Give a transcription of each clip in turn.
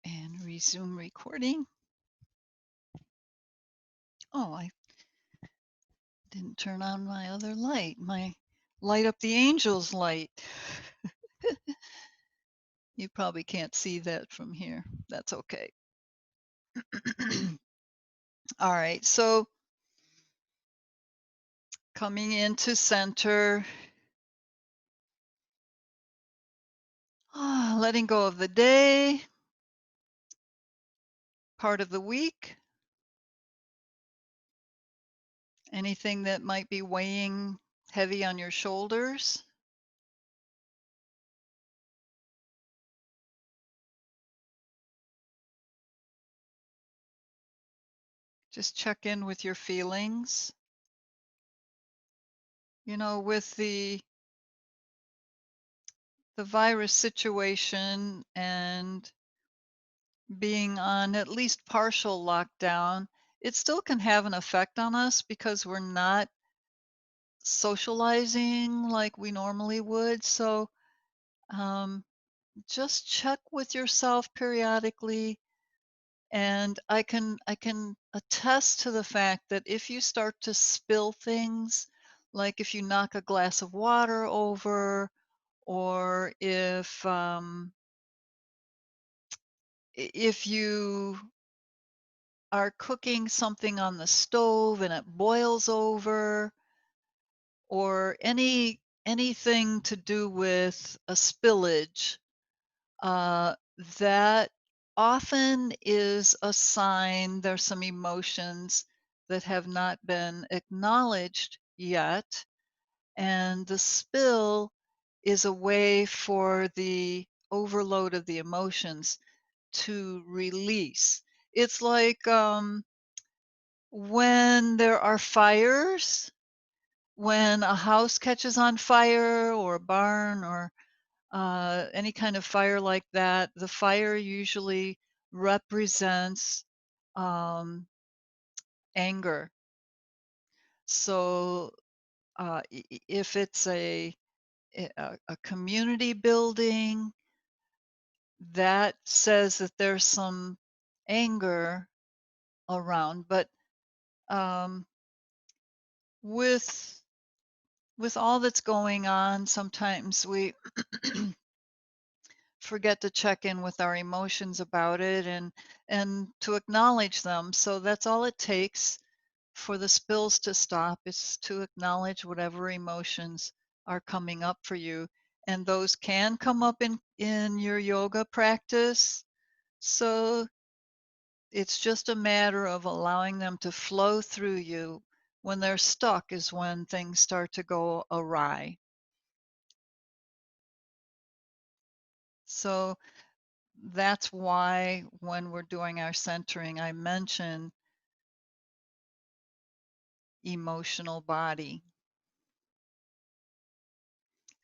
And resume recording. Oh, I didn't turn on my other light. My light up the angels light. You probably can't see that from here. That's okay. All right, so coming into center, letting go of the day, part of the week, anything that might be weighing heavy on your shoulders. Just check in with your feelings. You know, with the virus situation and being on at least partial lockdown, it still can have an effect on us because we're not socializing like we normally would. So um, just check with yourself periodically. And I can attest to the fact that if you start to spill things, like if you knock a glass of water over, or if you are cooking something on the stove and it boils over, or anything to do with a spillage, uh, that often is a sign there's some emotions that have not been acknowledged yet, and the spill is a way for the overload of the emotions to release. It's like when there are fires, when a house catches on fire or a barn or any kind of fire like that, the fire usually represents um, anger. So if it's a community building, that says that there's some anger around. But um, with all that's going on, sometimes we forget to check in with our emotions about it and to acknowledge them. So that's all it takes for the spills to stop, is to acknowledge whatever emotions are coming up for you. And those can come up in your yoga practice. So it's just a matter of allowing them to flow through you. When they're stuck is when things start to go awry. So that's why when we're doing our centering, I mention emotional body.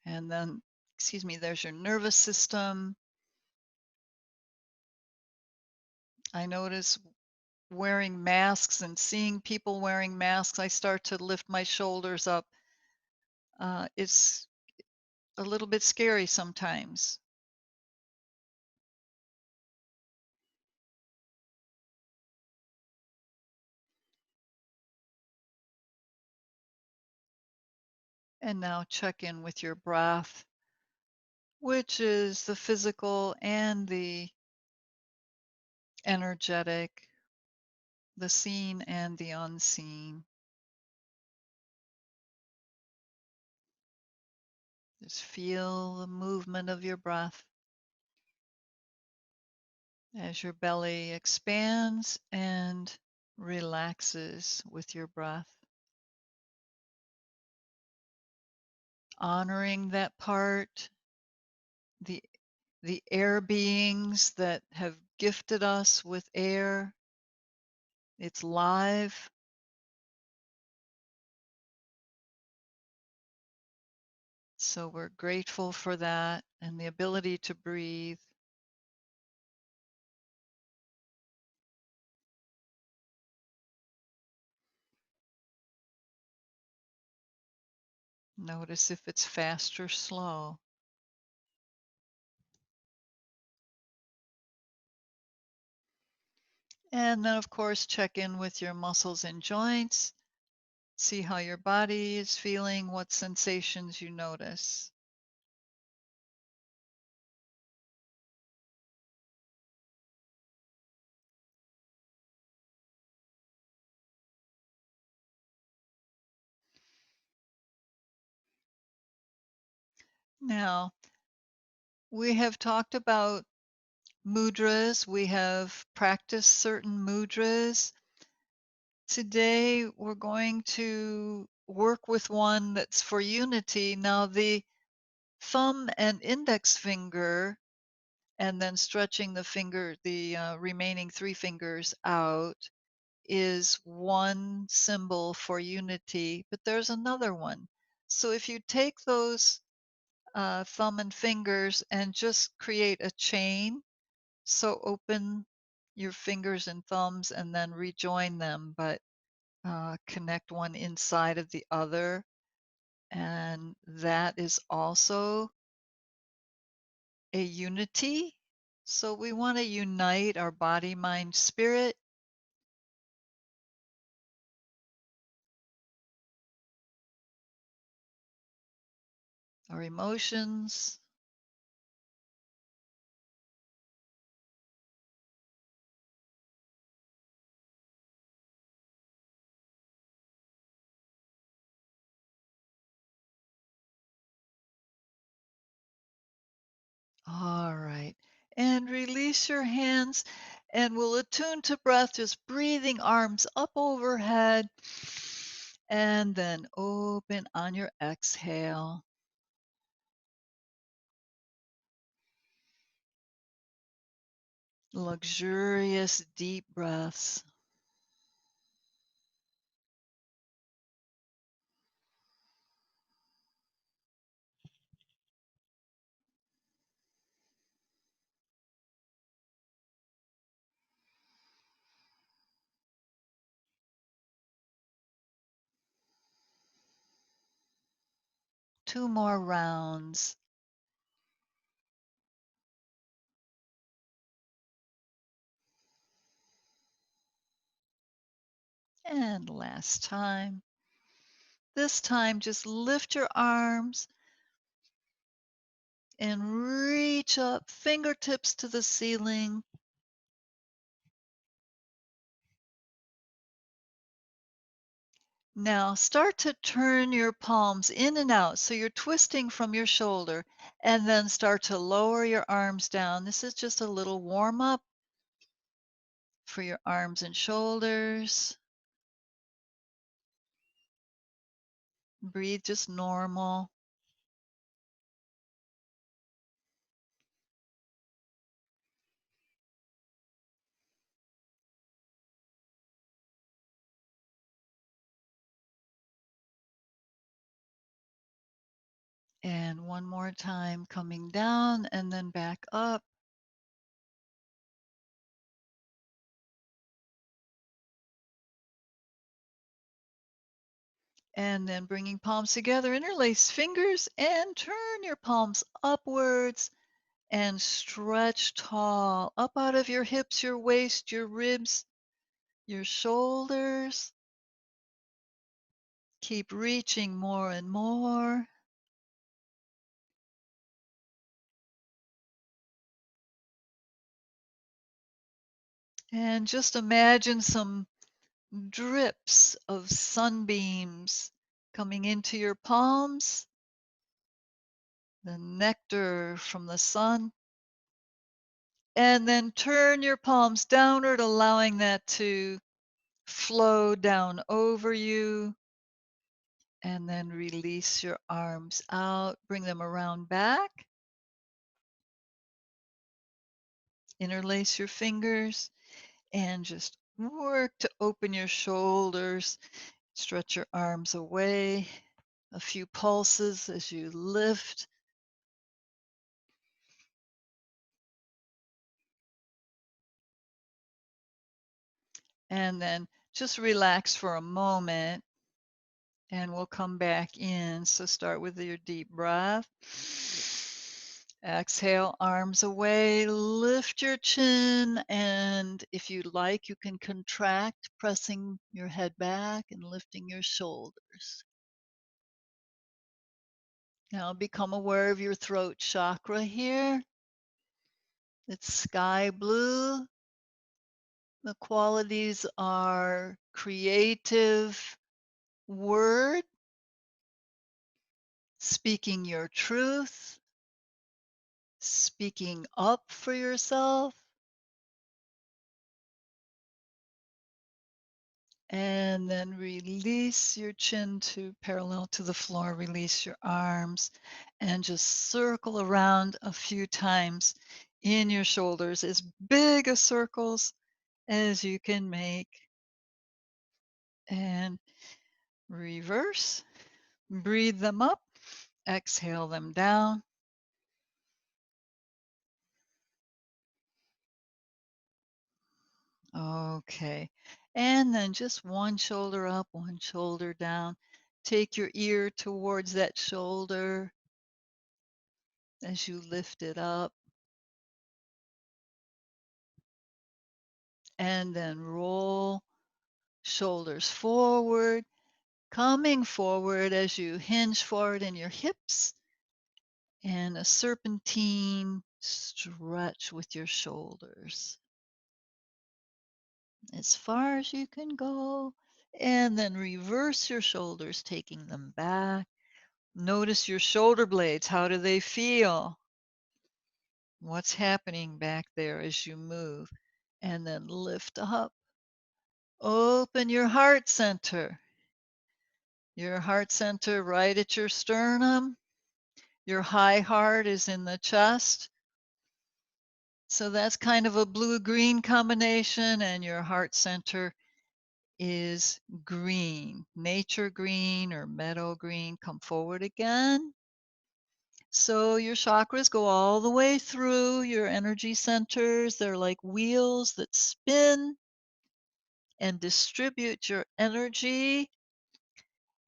And then, excuse me, there's your nervous system. I notice wearing masks and seeing people wearing masks, I start to lift my shoulders up. It's a little bit scary sometimes. And now check in with your breath, which is the physical and the energetic, the seen and the unseen. Just feel the movement of your breath as your belly expands and relaxes with your breath. Honoring that part, the air beings that have gifted us with air. It's live. So we're grateful for that and the ability to breathe. Notice if it's fast or slow. And then, of course, check in with your muscles and joints. See how your body is feeling, what sensations you notice. Now, we have talked about mudras. We have practiced certain mudras. Today, we're going to work with one that's for unity. Now, the thumb and index finger, and then stretching the remaining three fingers out, is one symbol for unity, but there's another one. So if you take those thumb and fingers and just create a chain, so open your fingers and thumbs and then rejoin them, but connect one inside of the other. And that is also a unity. So we want to unite our body, mind, spirit, our emotions. All right. And release your hands and we'll attune to breath, just breathing arms up overhead and then open on your exhale. Luxurious deep breaths. Two more rounds. And last time. This time, just lift your arms and reach up, fingertips to the ceiling. Now start to turn your palms in and out. So you're twisting from your shoulder and then start to lower your arms down. This is just a little warm up for your arms and shoulders. Breathe just normal. And one more time, coming down and then back up. And then bringing palms together, interlace fingers and turn your palms upwards and stretch tall up out of your hips, your waist, your ribs, your shoulders. Keep reaching more and more. And just imagine some drips of sunbeams coming into your palms, the nectar from the sun. And then turn your palms downward, allowing that to flow down over you. And then release your arms out, bring them around back. Interlace your fingers and just work to open your shoulders. Stretch your arms away. A few pulses as you lift. And then just relax for a moment and we'll come back in. So start with your deep breath. Exhale, arms away, lift your chin, and if you like, you can contract, pressing your head back and lifting your shoulders. Now become aware of your throat chakra here. It's sky blue. The qualities are creative word, speaking your truth, speaking up for yourself, and then release your chin to parallel to the floor. Release your arms and just circle around a few times in your shoulders, as big a circles as you can make. And reverse. Breathe them up. Exhale them down. Okay. And then just one shoulder up, one shoulder down. Take your ear towards that shoulder as you lift it up. And then roll shoulders forward, coming forward as you hinge forward in your hips, and a serpentine stretch with your shoulders as far as you can go. And then reverse your shoulders, taking them back. Notice your shoulder blades. How do they feel? What's happening back there as you move? And then lift up. Open your heart center. Your heart center right at your sternum. Your high heart is in the chest. So that's kind of a blue-green combination, and your heart center is green, nature green or meadow green. Come forward again. So your chakras go all the way through your energy centers. They're like wheels that spin and distribute your energy,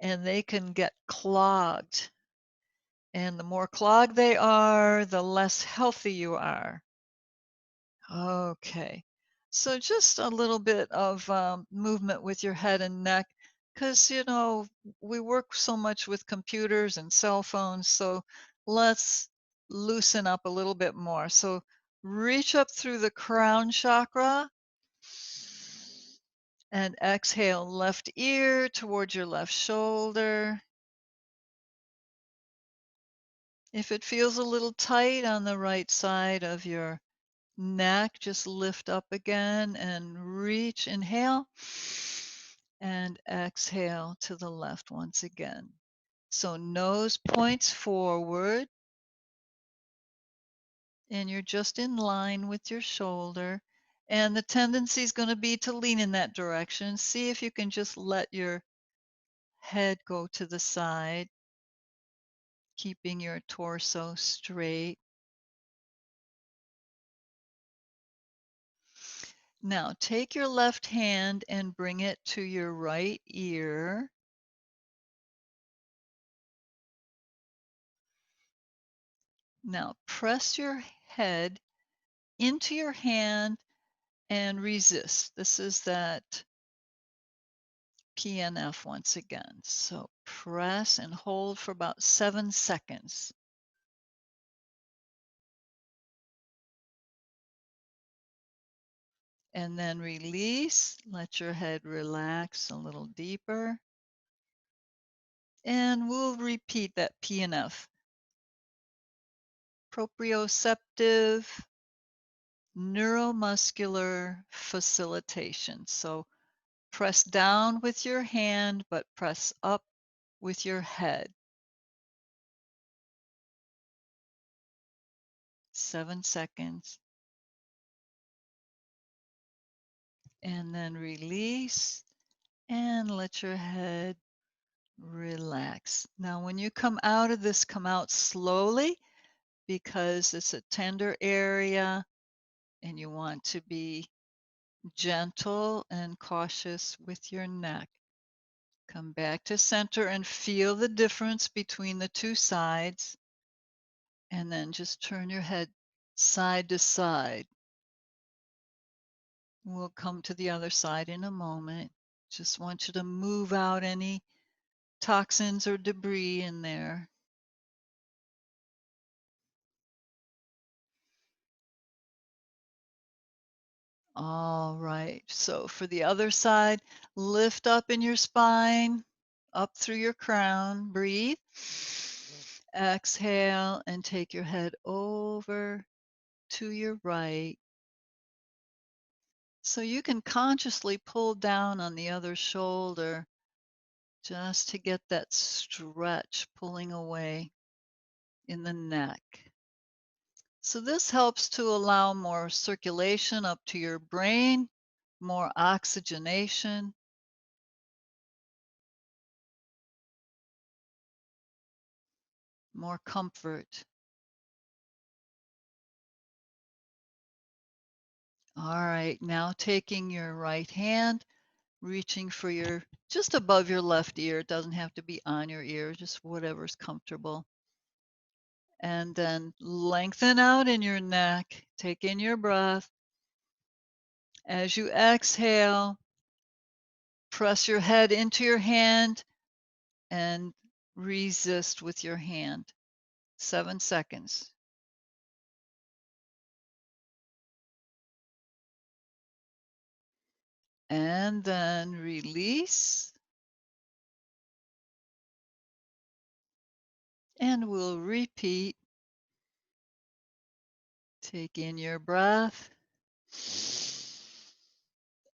and they can get clogged. And the more clogged they are, the less healthy you are. Okay. So just a little bit of movement with your head and neck, because, we work so much with computers and cell phones. So let's loosen up a little bit more. So reach up through the crown chakra and exhale left ear towards your left shoulder. If it feels a little tight on the right side of your neck, just lift up again and reach. Inhale and exhale to the left once again. So nose points forward and you're just in line with your shoulder. And the tendency is going to be to lean in that direction. See if you can just let your head go to the side, keeping your torso straight. Now take your left hand and bring it to your right ear. Now press your head into your hand and resist. This is that PNF once again. So press and hold for about 7 seconds. And then release. Let your head relax a little deeper. And we'll repeat that PNF. Proprioceptive neuromuscular facilitation. So press down with your hand, but press up with your head. 7 seconds. And then release and let your head relax. Now, when you come out of this, come out slowly because it's a tender area and you want to be gentle and cautious with your neck. Come back to center and feel the difference between the two sides. And then just turn your head side to side. We'll come to the other side in a moment. Just want you to move out any toxins or debris in there. All right. So for the other side, lift up in your spine, up through your crown. Breathe. Exhale and take your head over to your right. So you can consciously pull down on the other shoulder just to get that stretch pulling away in the neck. So this helps to allow more circulation up to your brain, more oxygenation, more comfort. All right, now taking your right hand, reaching for your just above your left ear. It doesn't have to be on your ear, just whatever's comfortable. And then lengthen out in your neck. Take in your breath. As you exhale, press your head into your hand and resist with your hand. 7 seconds. And then release. And we'll repeat. Take in your breath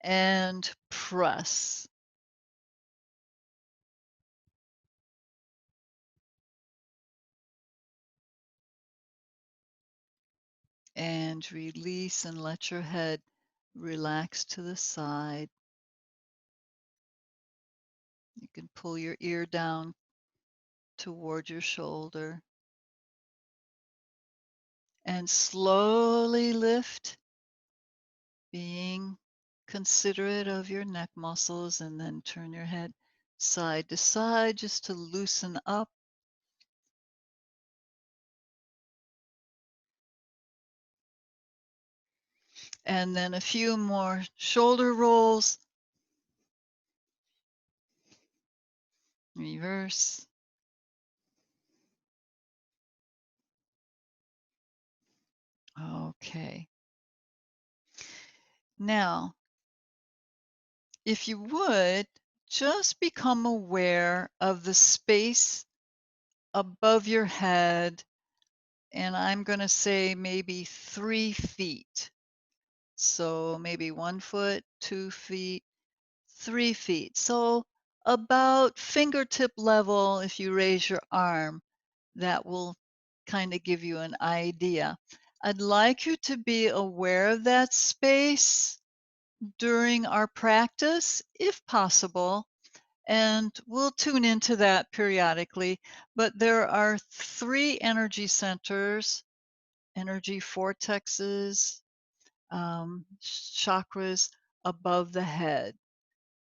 and press. And release and let your head relax to the side. You can pull your ear down toward your shoulder and slowly lift, being considerate of your neck muscles, and then turn your head side to side just to loosen up. And then a few more shoulder rolls. Reverse. Okay. Now, if you would, just become aware of the space above your head, and I'm going to say maybe 3 feet. So maybe 1 foot, 2 feet, 3 feet. So about fingertip level, if you raise your arm, that will kind of give you an idea. I'd like you to be aware of that space during our practice, if possible, and we'll tune into that periodically. But there are 3 energy centers, energy vortexes, chakras above the head.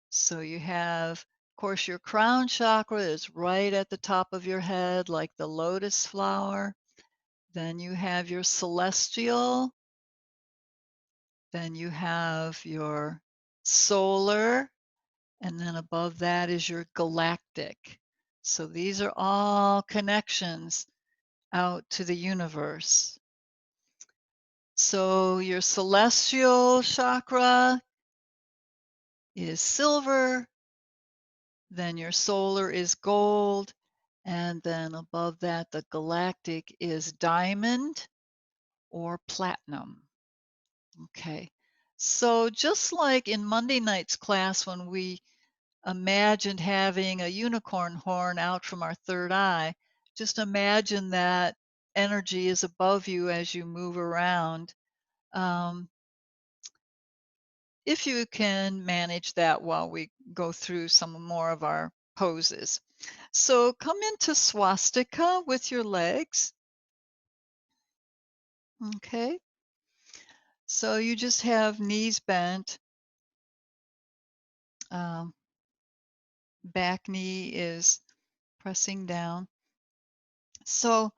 So you have, of course, your crown chakra is right at the top of your head, like the lotus flower. Then you have your celestial. Then you have your solar. And then above that is your galactic. So these are all connections out to the universe. So your celestial chakra is silver, then your solar is gold, and then above that, the galactic is diamond or platinum. Okay. So just like in Monday night's class, when we imagined having a unicorn horn out from our third eye, just imagine that energy is above you as you move around. Um, if you can manage that while we go through some more of our poses. So come into swastika with your legs. Okay. So you just have knees bent. Um, back knee is pressing down. So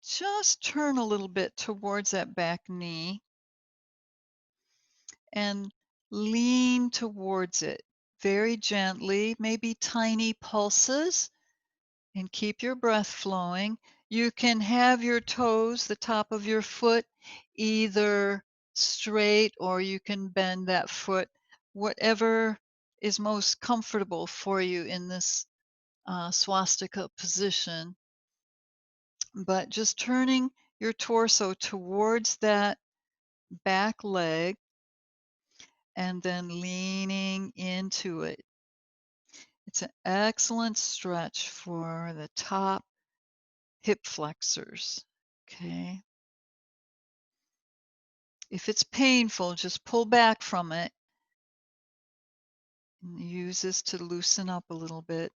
just turn a little bit towards that back knee and lean towards it very gently, maybe tiny pulses, and keep your breath flowing. You can have your toes, the top of your foot, either straight or you can bend that foot, whatever is most comfortable for you in this swastika position. But just turning your torso towards that back leg and then leaning into it. It's an excellent stretch for the top hip flexors. Okay. If it's painful, just pull back from it and use this to loosen up a little bit.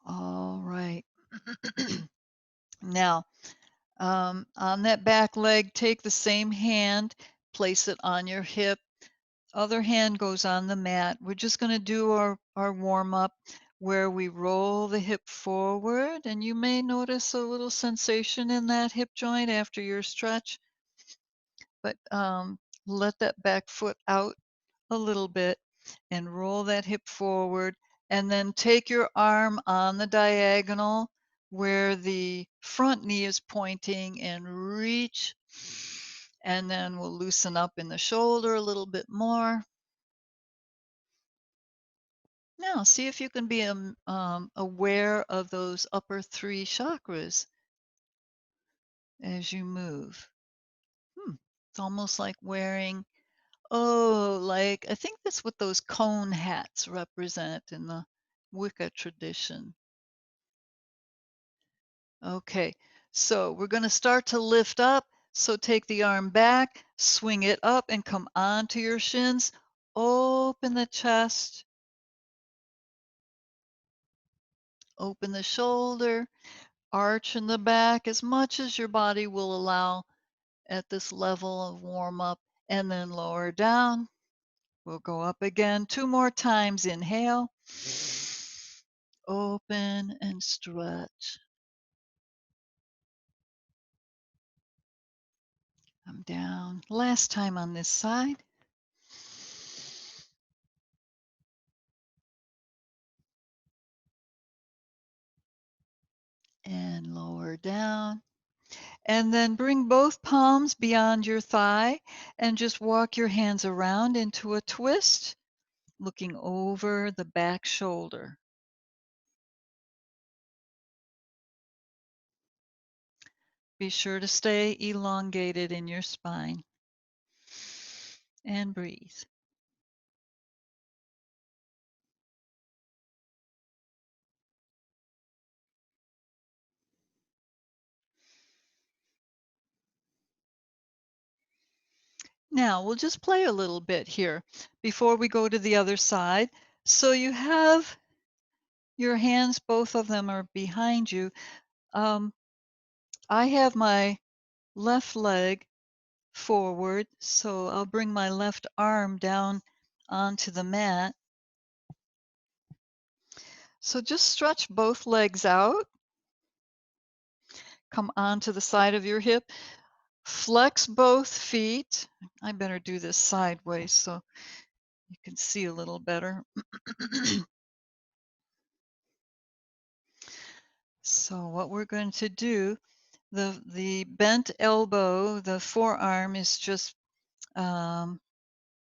All right. Now, on that back leg, take the same hand, place it on your hip. Other hand goes on the mat. We're just going to do our warm up where we roll the hip forward, and you may notice a little sensation in that hip joint after your stretch, but let that back foot out a little bit and roll that hip forward, and then take your arm on the diagonal where the front knee is pointing and reach, and then we'll loosen up in the shoulder a little bit more. Now, see if you can be aware of those upper three chakras as you move. It's almost like wearing, oh, like I think that's what those cone hats represent in the Wicca tradition. Okay, so we're going to start to lift up. So take the arm back, swing it up, and come onto your shins. Open the chest, open the shoulder, arch in the back as much as your body will allow at this level of warm up, and then lower down. We'll go up again 2 more times. Inhale, open and stretch. Come down. Last time on this side. And lower down. And then bring both palms beyond your thigh and just walk your hands around into a twist, looking over the back shoulder. Be sure to stay elongated in your spine. And breathe. Now we'll just play a little bit here before we go to the other side. So you have your hands, both of them are behind you. I have my left leg forward, so I'll bring my left arm down onto the mat. So just stretch both legs out. Come onto the side of your hip. Flex both feet. I better do this sideways so you can see a little better. So what we're going to do, the bent elbow, the forearm is just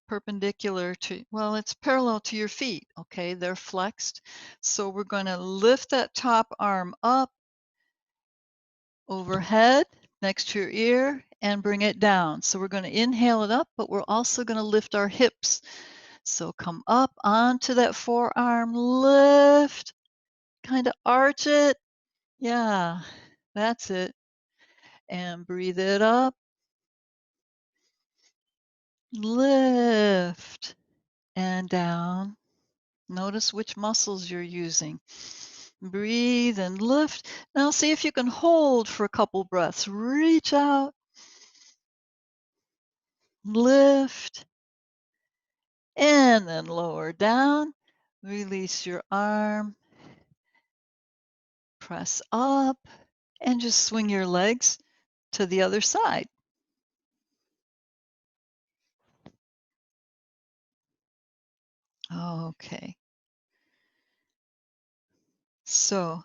perpendicular to, well, it's parallel to your feet, okay? They're flexed. So we're going to lift that top arm up overhead next to your ear and bring it down. So we're going to inhale it up, but we're also going to lift our hips. So come up onto that forearm, lift, kind of arch it. Yeah, that's it. And breathe it up, lift, and down. Notice which muscles you're using. Breathe and lift. Now see if you can hold for a couple breaths. Reach out, lift, and then lower down. Release your arm, press up, and just swing your legs to the other side. Okay. So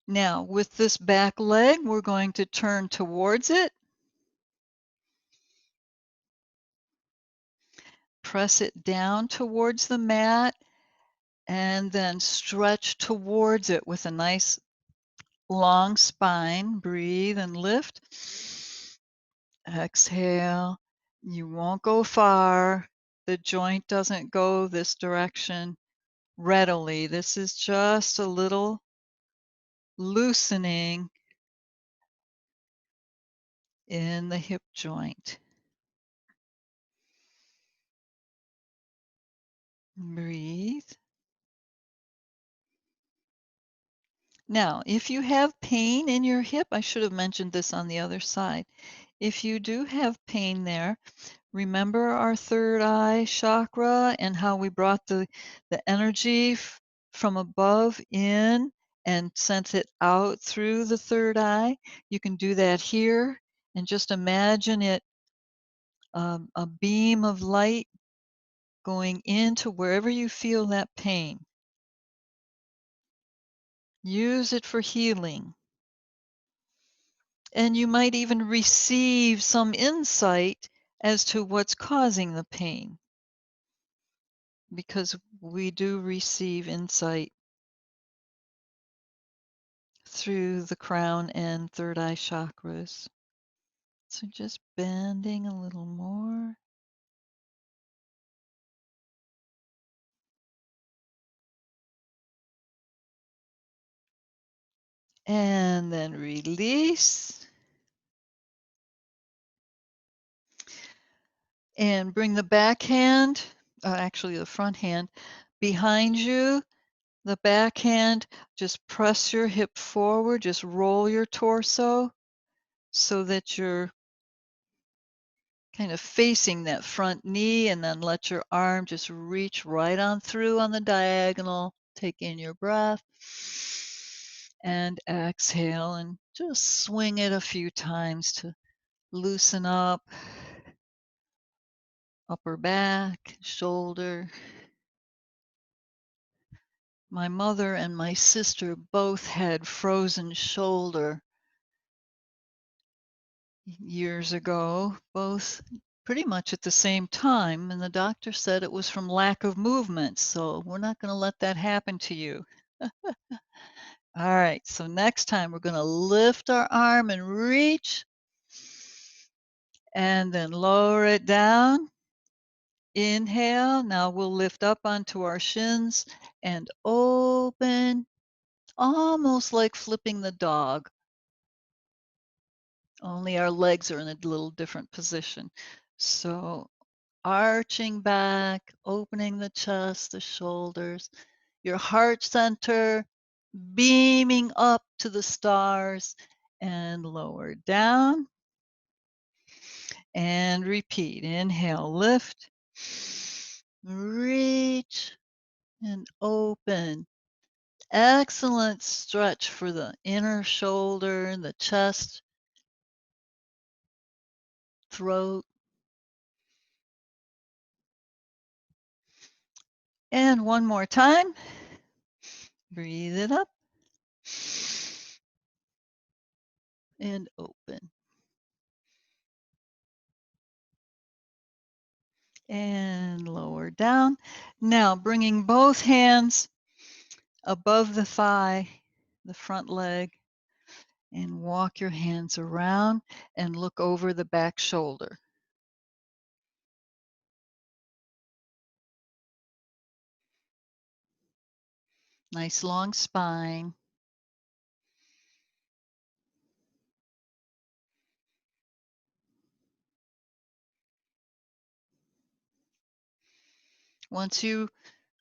now with this back leg, we're going to turn towards it, press it down towards the mat, and then stretch towards it with a nice long spine. Breathe and lift. Exhale. You won't go far. The joint doesn't go this direction readily. This is just a little loosening in the hip joint. Breathe. Now, if you have pain in your hip, I should have mentioned this on the other side. If you do have pain there, remember our third eye chakra and how we brought the energy from above in and sent it out through the third eye? You can do that here and just imagine it, a beam of light going into wherever you feel that pain. Use it for healing. And you might even receive some insight as to what's causing the pain, because we do receive insight through the crown and third eye chakras. So just bending a little more. And then release. And bring the back hand, actually the front hand, behind you. The back hand, just press your hip forward, just roll your torso so that you're kind of facing that front knee, and then let your arm just reach right on through on the diagonal. Take in your breath and exhale, and just swing it a few times to loosen up upper back, shoulder. My mother and my sister both had frozen shoulder years ago, both pretty much at the same time, and the doctor said it was from lack of movement, so we're not going to let that happen to you. All right, so next time we're going to lift our arm and reach, and then lower it down. Inhale. Now we'll lift up onto our shins and open, almost like flipping the dog, only our legs are in a little different position. So arching back, opening the chest, the shoulders, your heart center, beaming up to the stars, and lower down. And repeat. Inhale, lift, reach, and open. Excellent stretch for the inner shoulder, the chest, throat. And one more time. Breathe it up and open. And lower down. Now bringing both hands above the thigh, the front leg, and walk your hands around and look over the back shoulder. Nice long spine. Once you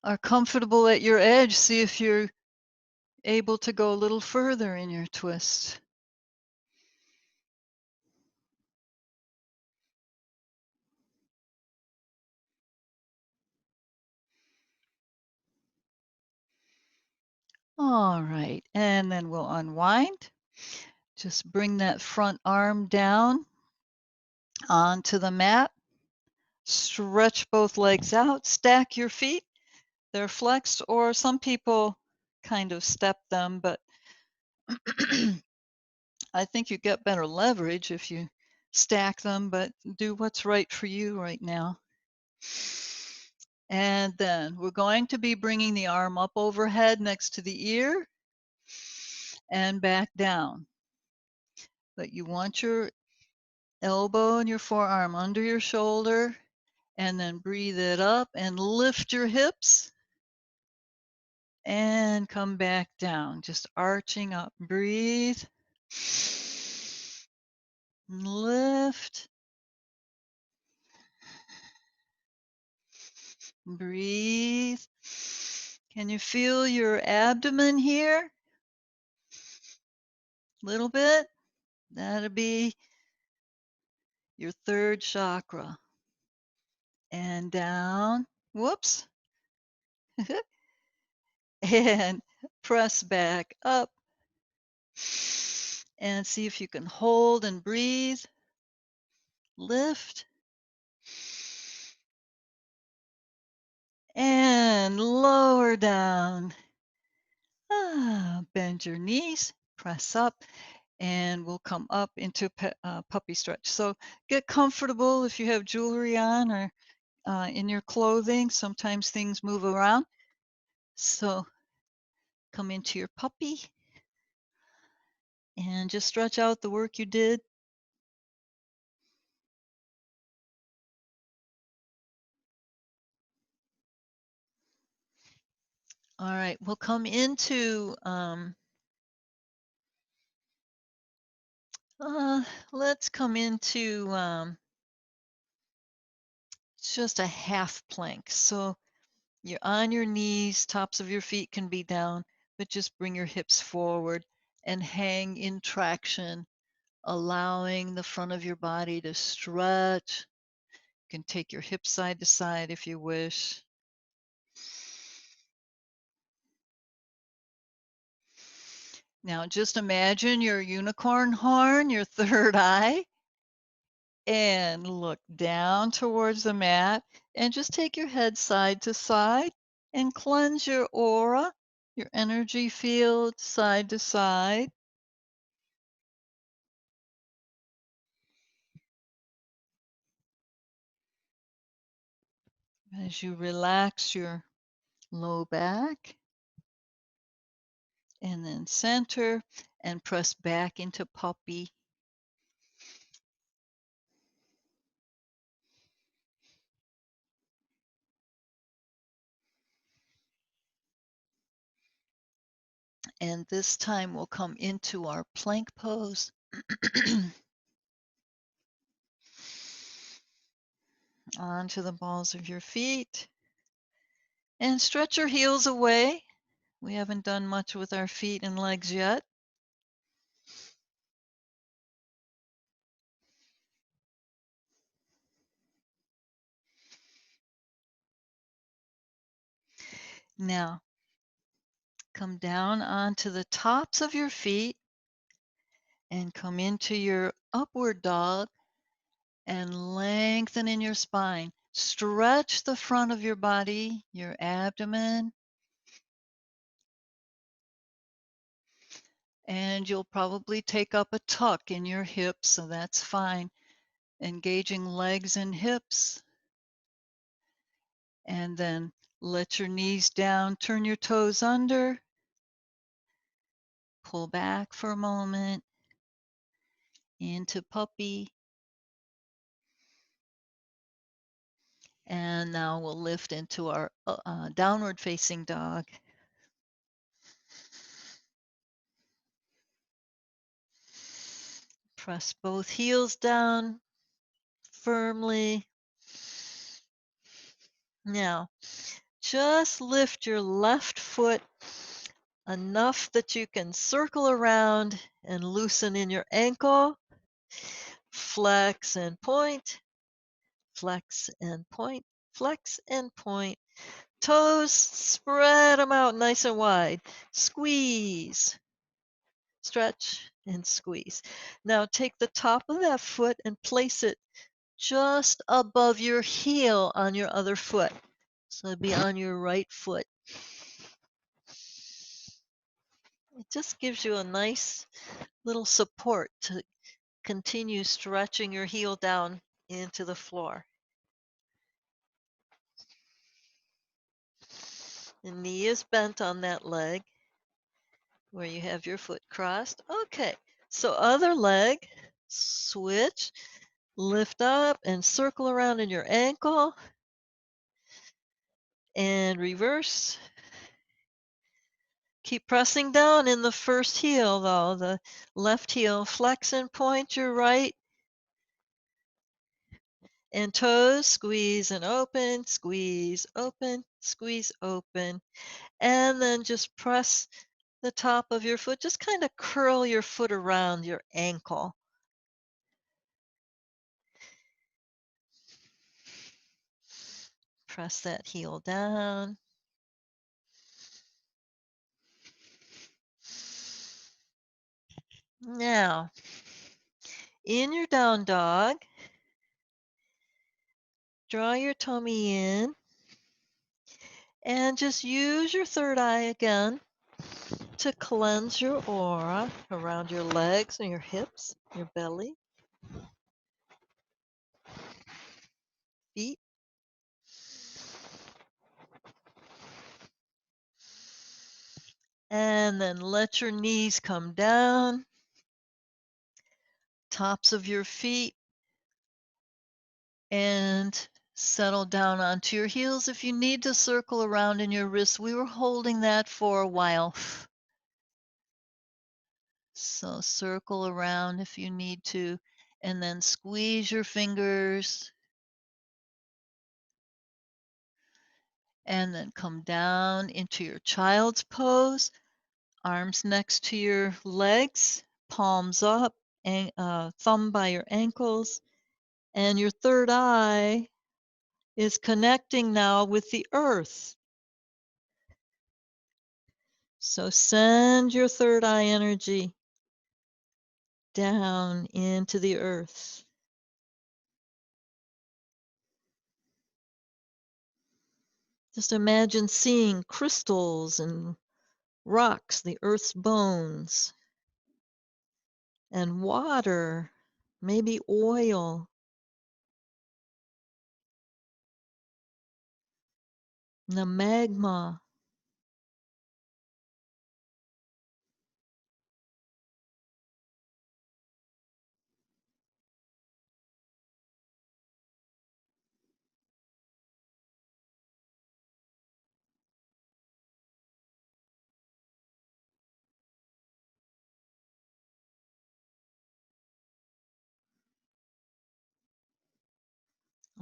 are comfortable at your edge, see if you're able to go a little further in your twist. All right, and then we'll unwind. Just bring that front arm down onto the mat. Stretch both legs out, stack your feet. They're flexed, or some people kind of step them, but I think you get better leverage if you stack them, but do what's right for you right now. And then we're going to be bringing the arm up overhead next to the ear and back down. But you want your elbow and your forearm under your shoulder, and then breathe it up and lift your hips and come back down, just arching up. Breathe, lift, breathe. Can you feel your abdomen here? Little bit? That'll be your third chakra. And down. Whoops. And press back up. And see if you can hold and breathe. Lift. And lower down. Bend your knees, press up, and we'll come up into puppy stretch. So get comfortable if you have jewelry on or in your clothing. Sometimes things move around. So come into your puppy and just stretch out the work you did. All right, we'll come into, let's come into just a half plank. So you're on your knees, tops of your feet can be down, but just bring your hips forward and hang in traction, allowing the front of your body to stretch. You can take your hips side to side if you wish. Now just imagine your unicorn horn, your third eye, and look down towards the mat and just take your head side to side and cleanse your aura, your energy field side to side. As you relax your low back and then center and press back into puppy. And this time we'll come into our plank pose. Onto the balls of your feet and stretch your heels away. We haven't done much with our feet and legs yet. Now, come down onto the tops of your feet and come into your upward dog and lengthen in your spine. Stretch the front of your body, your abdomen, and you'll probably take up a tuck in your hips, so that's fine. Engaging legs and hips, and then let your knees down, turn your toes under, pull back for a moment into puppy, and now we'll lift into our downward facing dog. Press both heels down firmly. Now, just lift your left foot enough that you can circle around and loosen in your ankle. Flex and point, flex and point, flex and point. Toes, spread them out nice and wide. Squeeze, stretch, and squeeze. Now take the top of that foot and place it just above your heel on your other foot. So it'd be on your right foot. It just gives you a nice little support to continue stretching your heel down into the floor. The knee is bent on that leg where you have your foot crossed. Okay, so other leg, switch, lift up and circle around in your ankle and reverse. Keep pressing down in the first heel though, the left heel. Flex and point your right and toes, squeeze and open, squeeze, open, squeeze, open. And then just press the top of your foot. Just kind of curl your foot around your ankle. Press that heel down. Now, in your down dog, draw your tummy in and just use your third eye again to cleanse your aura around your legs and your hips, your belly, feet. And then let your knees come down, tops of your feet, and settle down onto your heels. If you need to circle around in your wrists, we were holding that for a while. So circle around if you need to, and then squeeze your fingers, and then come down into your child's pose, arms next to your legs, palms up, and thumb by your ankles, and your third eye is connecting now with the earth. So send your third eye energy down into the earth. Just imagine seeing crystals and rocks, the earth's bones, and water, maybe oil, the magma.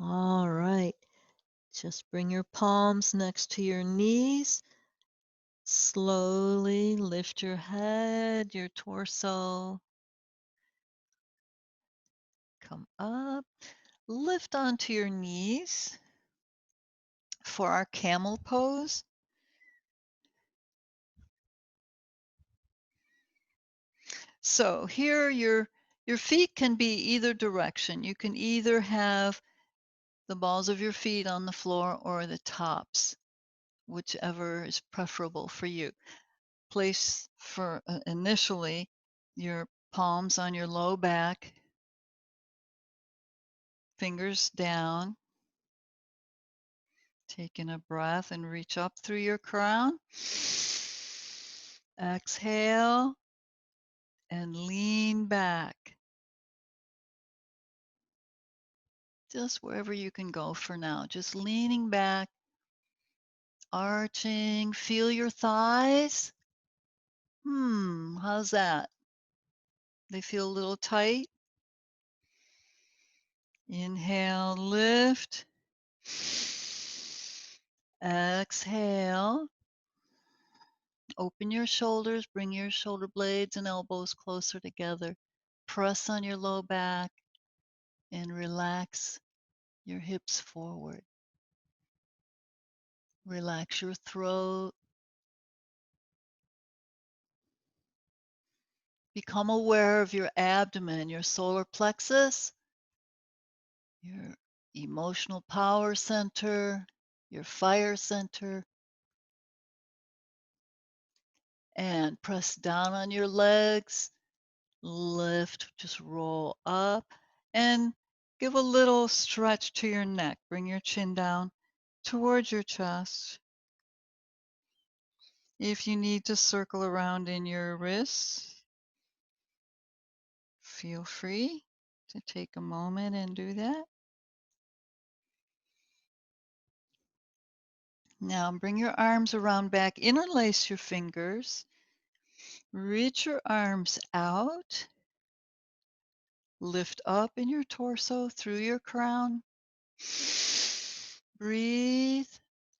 All right. Just bring your palms next to your knees. Slowly lift your head, your torso. Come up. Lift onto your knees for our camel pose. So here your feet can be either direction. You can either have the balls of your feet on the floor or the tops, whichever is preferable for you. Place for initially your palms on your low back, fingers down. Taking a breath and reach up through your crown. Exhale and lean back. Just wherever you can go for now. Just leaning back, arching. Feel your thighs. How's that? They feel a little tight. Inhale, lift. Exhale. Open your shoulders, bring your shoulder blades and elbows closer together. Press on your low back and relax your hips forward. Relax your throat. Become aware of your abdomen, your solar plexus, your emotional power center, your fire center, and press down on your legs. Lift, just roll up, and give a little stretch to your neck. Bring your chin down towards your chest. If you need to circle around in your wrists, feel free to take a moment and do that. Now bring your arms around back, interlace your fingers, reach your arms out, lift up in your torso through your crown. Breathe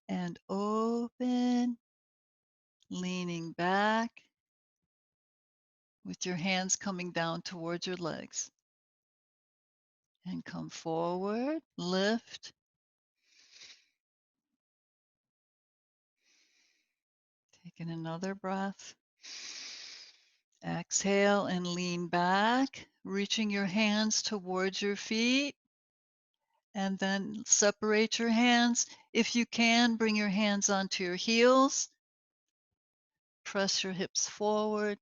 and open, leaning back with your hands coming down towards your legs. And come forward, lift. Taking another breath. Exhale and lean back, reaching your hands towards your feet. And then separate your hands. If you can, bring your hands onto your heels. Press your hips forward.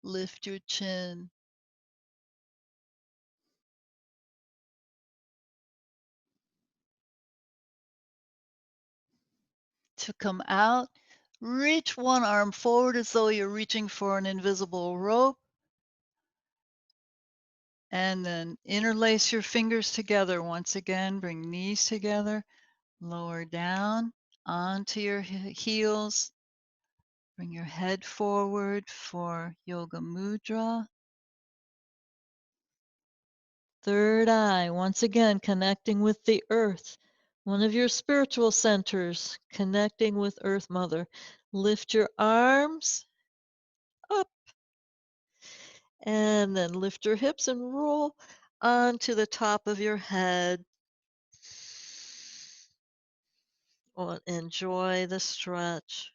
Lift your chin. To come out, reach one arm forward as though you're reaching for an invisible rope. And then interlace your fingers together. Once again, bring knees together, lower down onto your heels. Bring your head forward for Yoga Mudra. Third eye, once again, connecting with the earth, one of your spiritual centers, connecting with Earth Mother. Lift your arms up and then lift your hips and roll onto the top of your head. Enjoy the stretch.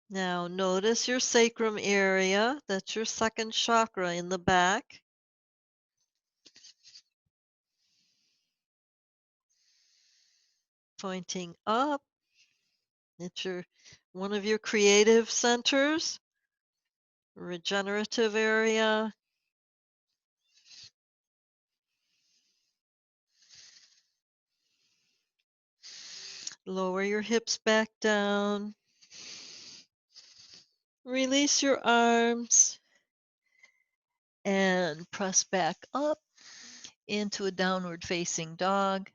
Now notice your sacrum area. That's your second chakra in the back. Pointing up. It's one of your creative centers, regenerative area. Lower your hips back down. Release your arms and press back up into a downward facing dog.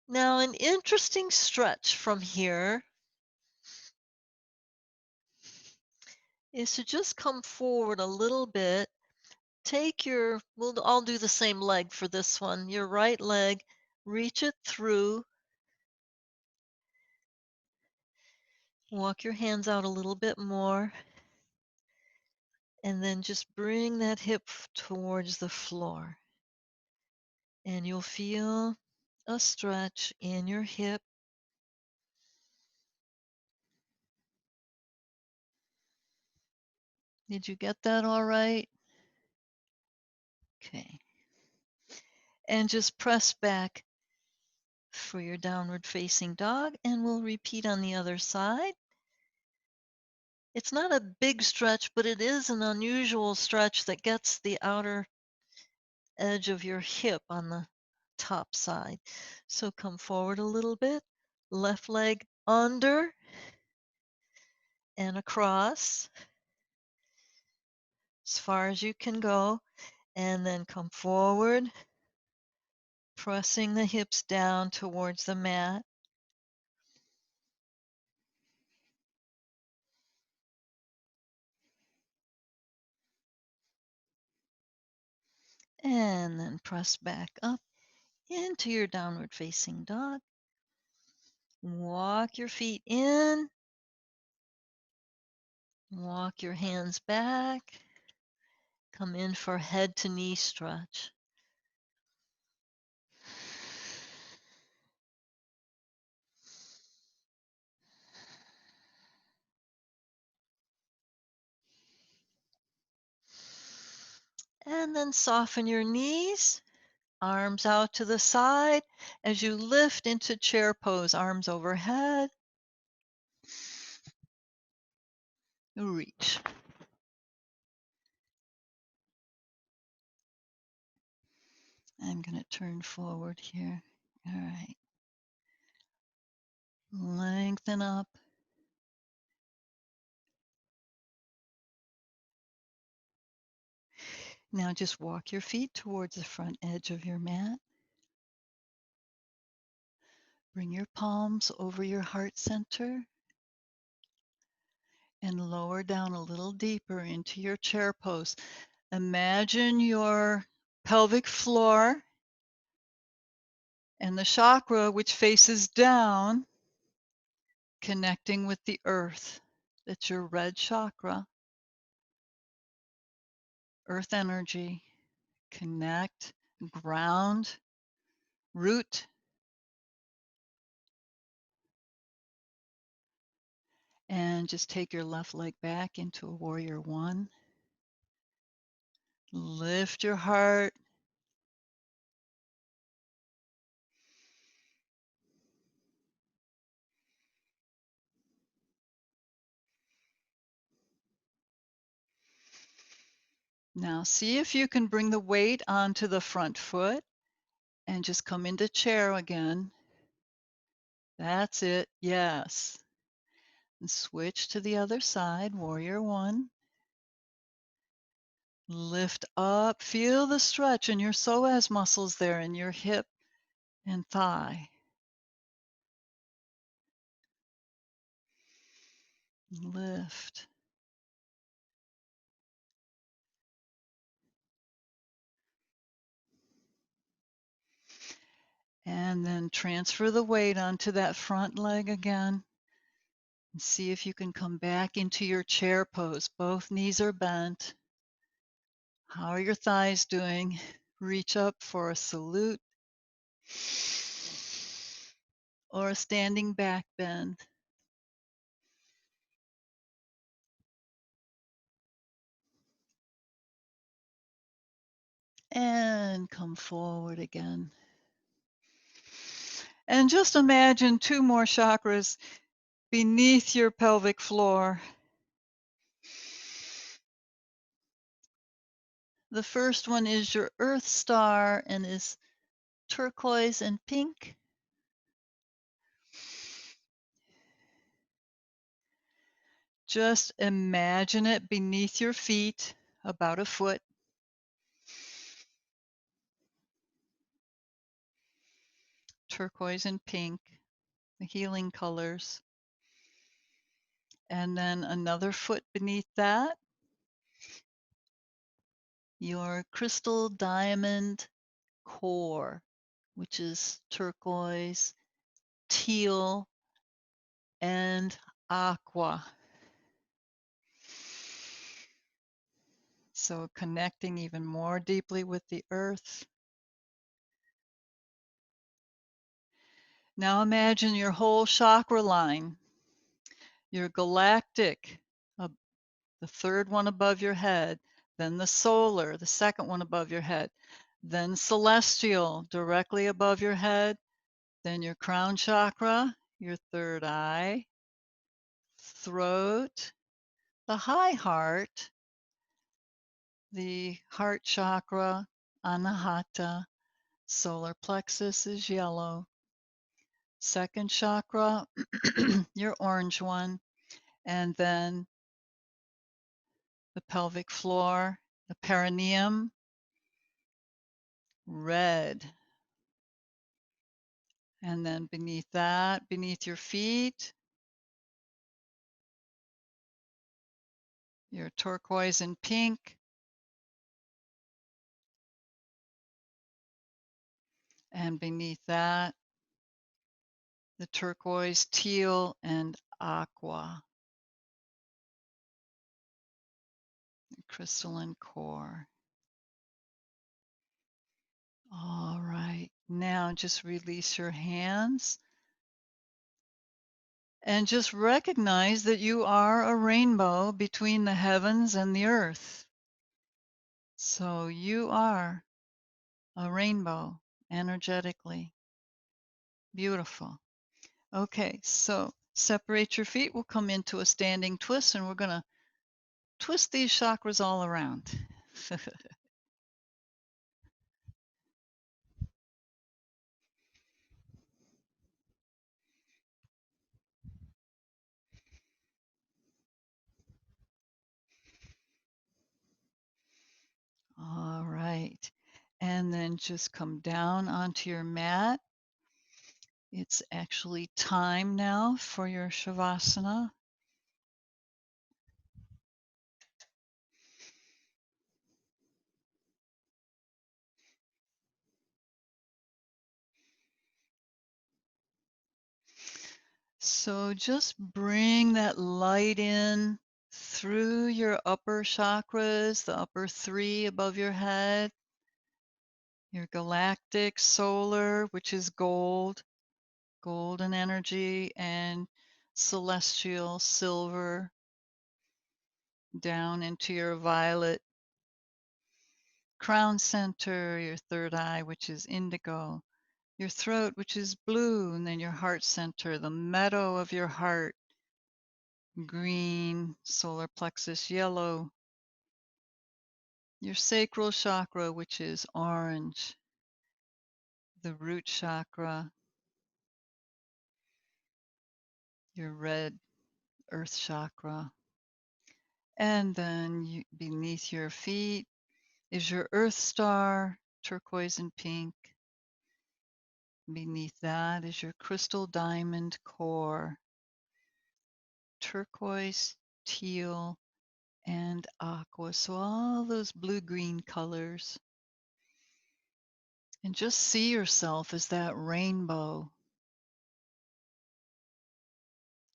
Now, an interesting stretch from here is to just come forward a little bit. I'll do the same leg for this one. Your right leg, reach it through. Walk your hands out a little bit more. And then just bring that hip towards the floor. And you'll feel a stretch in your hip. Did you get that all right? Okay. And just press back for your downward facing dog, and we'll repeat on the other side. It's not a big stretch, but it is an unusual stretch that gets the outer edge of your hip on the top side. So come forward a little bit, left leg under and across as far as you can go, and then come forward, pressing the hips down towards the mat. And then press back up into your downward facing dog. Walk your feet in, walk your hands back, come in for head to knee stretch. And then soften your knees, arms out to the side as you lift into chair pose, arms overhead. Reach. I'm going to turn forward here. All right. Lengthen up. Now just walk your feet towards the front edge of your mat. Bring your palms over your heart center and lower down a little deeper into your chair pose. Imagine your pelvic floor and the chakra which faces down connecting with the earth. That's your red chakra, earth energy. Connect, ground, root, and just take your left leg back into a warrior one. Lift your heart. Now see if you can bring the weight onto the front foot and just come into chair again. That's it. Yes. And switch to the other side, warrior one. Lift up. Feel the stretch in your psoas muscles there in your hip and thigh. Lift. And then transfer the weight onto that front leg again. And see if you can come back into your chair pose. Both knees are bent. How are your thighs doing? Reach up for a salute or a standing back bend. And come forward again. And just imagine two more chakras beneath your pelvic floor. The first one is your earth star and is turquoise and pink. Just imagine it beneath your feet, about a foot. Turquoise and pink, the healing colors. And then another foot beneath that, your crystal diamond core, which is turquoise, teal, and aqua. So connecting even more deeply with the earth. Now imagine your whole chakra line, your galactic, the third one above your head, then the solar, the second one above your head, then celestial directly above your head, then your crown chakra, your third eye, throat, the high heart, the heart chakra, anahata, solar plexus is yellow. Second chakra, your orange one, and then the pelvic floor, the perineum, red. And then beneath that, beneath your feet, your turquoise and pink, And beneath that, the turquoise, teal, and aqua, crystalline core. All right. Now just release your hands and just recognize that you are a rainbow between the heavens and the earth. So you are a rainbow energetically. Beautiful. Okay, so separate your feet. We'll come into a standing twist and we're going to twist these chakras all around. All right. And then just come down onto your mat. It's actually time now for your Shavasana. So just bring that light in through your upper chakras, the upper three above your head, your galactic, solar, which is gold, golden energy, and celestial, silver, down into your violet crown center, your third eye, which is indigo, your throat, which is blue, and then your heart center, the meadow of your heart, green, solar plexus, yellow, your sacral chakra, which is orange, the root chakra, your red earth chakra. And then beneath your feet is your earth star, turquoise and pink. Beneath that is your crystal diamond core, turquoise, teal, and aqua. So all those blue-green colors. And just see yourself as that rainbow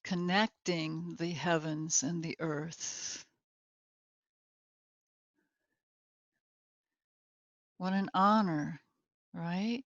connecting the heavens and the earth. What an honor, right?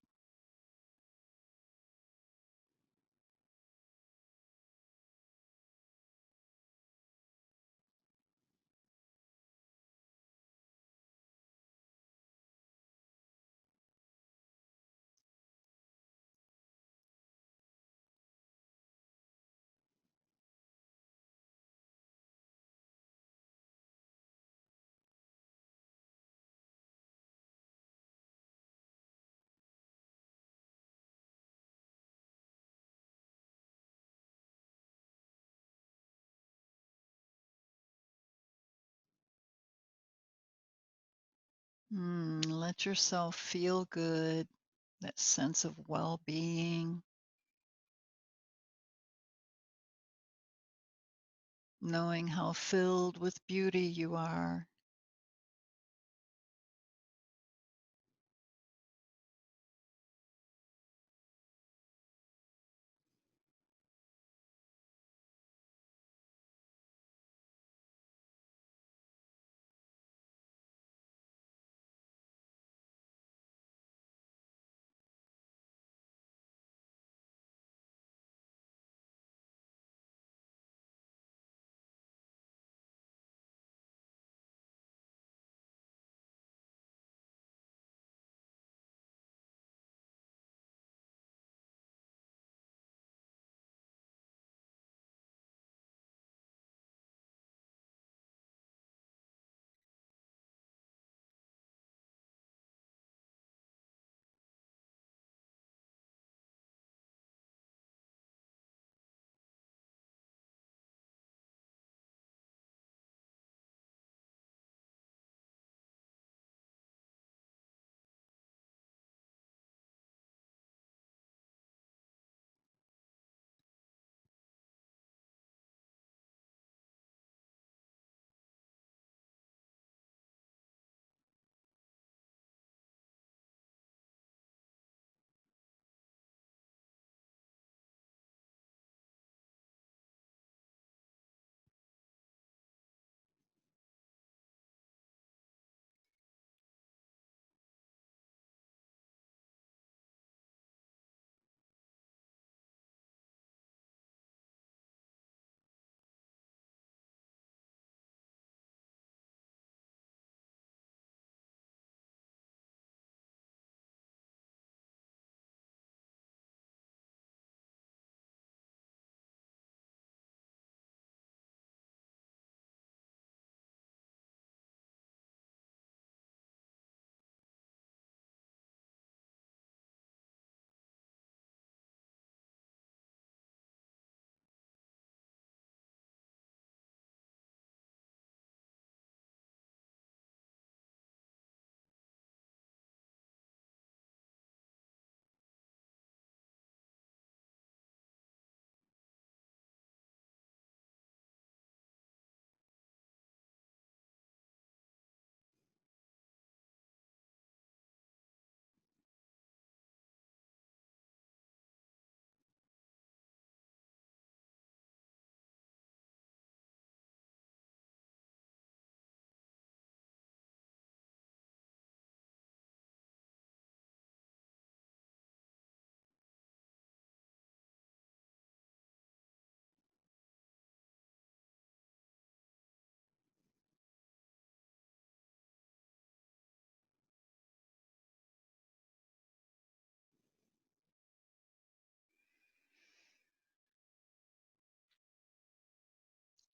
Let yourself feel good, that sense of well-being, knowing how filled with beauty you are.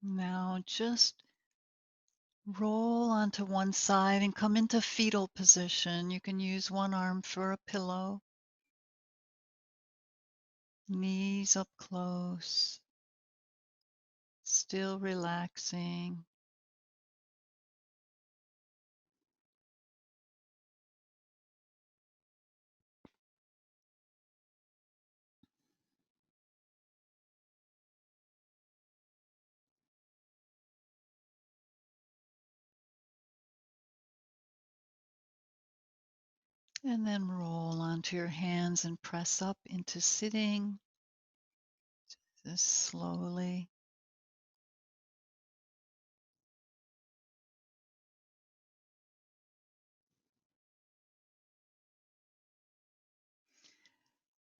Now just roll onto one side and come into fetal position. You can use one arm for a pillow, knees up close, still relaxing. And then roll onto your hands and press up into sitting just slowly.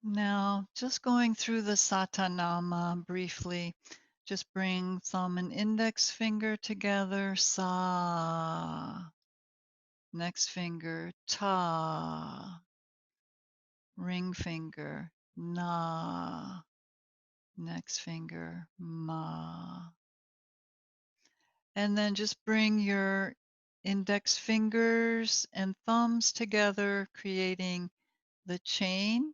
Now, just going through the Satanama briefly, just bring thumb and index finger together, sa. Next finger, ta. Ring finger, na. Next finger, ma. And then just bring your index fingers and thumbs together, creating the chain,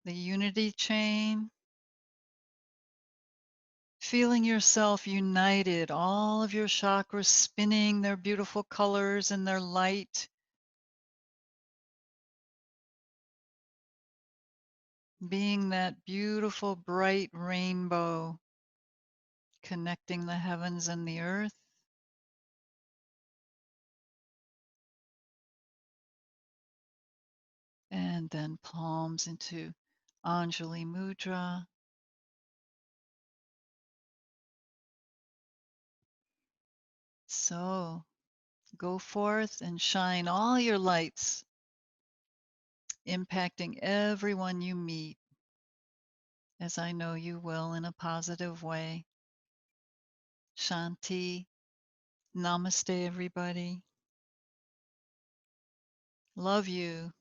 the unity chain. Feeling yourself united, all of your chakras spinning their beautiful colors and their light, being that beautiful bright rainbow connecting the heavens and the earth. And then palms into Anjali Mudra. So go forth and shine all your lights, impacting everyone you meet, as I know you will in a positive way. Shanti. Namaste, everybody. Love you.